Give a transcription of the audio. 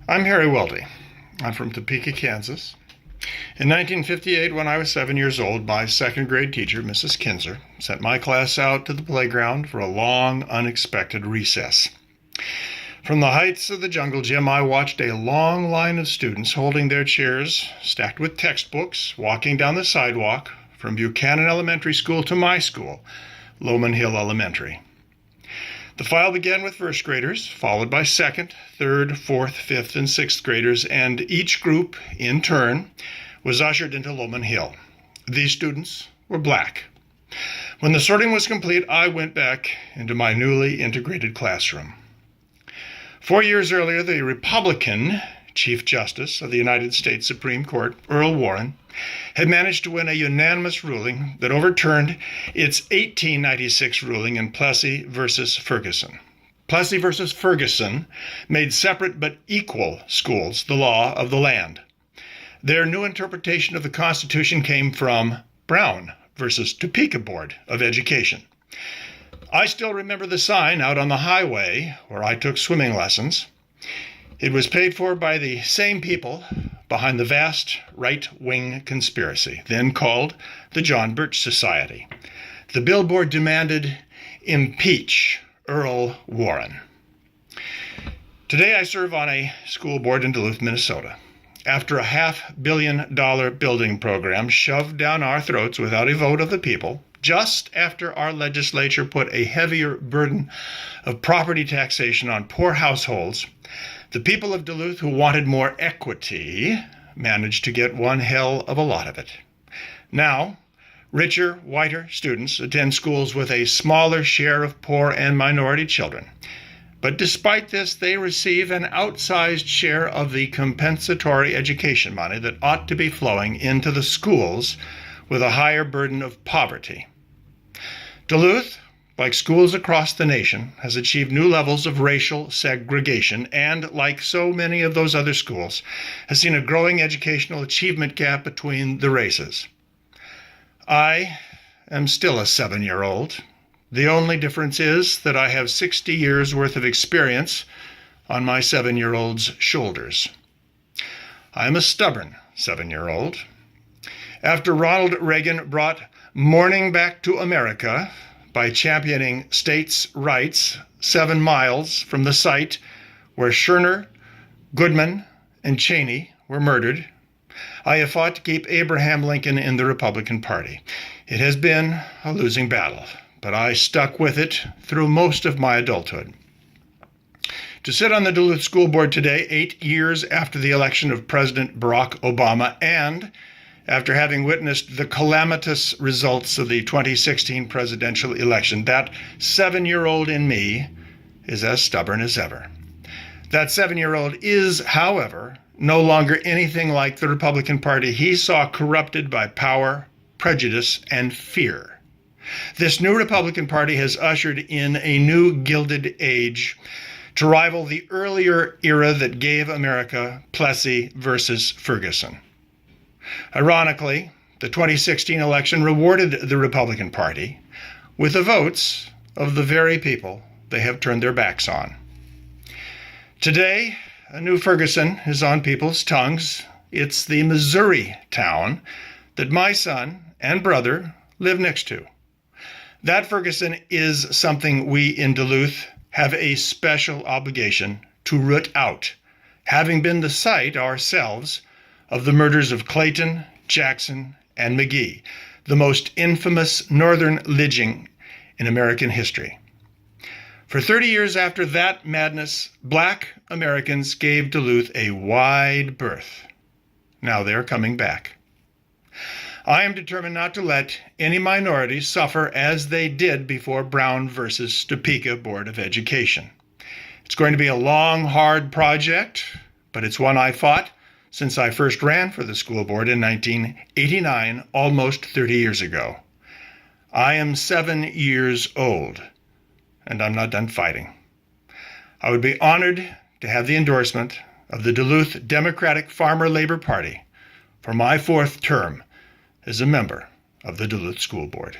I'm Harry Weldy. I'm from Topeka, Kansas. In 1958, when I was 7 years old, my second grade teacher, Mrs. Kinzer, sent my class out to the playground for a long, unexpected recess. From the heights of the jungle gym, I watched a long line of students holding their chairs, stacked with textbooks, walking down the sidewalk from Buchanan Elementary School to my school, Lowman Hill Elementary. The file began with first graders, followed by second, third, fourth, fifth, and sixth graders, and each group, in turn, was ushered into Lowman Hill. These students were black. When the sorting was complete, I went back into my newly integrated classroom. 4 years earlier, the Republican Chief Justice of the United States Supreme Court, Earl Warren, had managed to win a unanimous ruling that overturned its 1896 ruling in Plessy versus Ferguson. Plessy versus Ferguson made separate but equal schools the law of the land. Their new interpretation of the Constitution came from Brown versus Topeka Board of Education. I still remember the sign out on the highway where I took swimming lessons. It was paid for by the same people behind the vast right-wing conspiracy, then called the John Birch Society. The billboard demanded, "Impeach Earl Warren." Today I serve on a school board in Duluth, Minnesota. After a $500 million building program shoved down our throats without a vote of the people, just after our legislature put a heavier burden of property taxation on poor households, the people of Duluth who wanted more equity managed to get one hell of a lot of it. Now, richer, whiter students attend schools with a smaller share of poor and minority children. But despite this, they receive an outsized share of the compensatory education money that ought to be flowing into the schools with a higher burden of poverty. Duluth, like schools across the nation, has achieved new levels of racial segregation and, like so many of those other schools, has seen a growing educational achievement gap between the races. I am still a 7-year-old. The only difference is that I have 60 years' worth of experience on my 7-year-old's shoulders. I am a stubborn 7-year-old. After Ronald Reagan brought mourning back to America by championing states' rights 7 miles from the site where Scherner, Goodman, and Cheney were murdered, I have fought to keep Abraham Lincoln in the Republican Party. It has been a losing battle, but I stuck with it through most of my adulthood. To sit on the Duluth School Board today, 8 years after the election of President Barack Obama, and after having witnessed the calamitous results of the 2016 presidential election, that 7-year-old in me is as stubborn as ever. That 7-year-old is, however, no longer anything like the Republican Party he saw corrupted by power, prejudice, and fear. This new Republican Party has ushered in a new Gilded Age to rival the earlier era that gave America Plessy versus Ferguson. Ironically, the 2016 election rewarded the Republican Party with the votes of the very people they have turned their backs on. Today, a new Ferguson is on people's tongues. It's the Missouri town that my son and brother live next to. That Ferguson is something we in Duluth have a special obligation to root out, having been the site ourselves of the murders of Clayton, Jackson, and McGee, the most infamous northern lynching in American history. For 30 years after that madness, black Americans gave Duluth a wide berth. Now they're coming back. I am determined not to let any minorities suffer as they did before Brown versus Topeka Board of Education. It's going to be a long, hard project, but it's one I fought since I first ran for the school board in 1989, almost 30 years ago. I am 7 years old, and I'm not done fighting. I would be honored to have the endorsement of the Duluth Democratic Farmer Labor Party for my 4th term as a member of the Duluth School Board.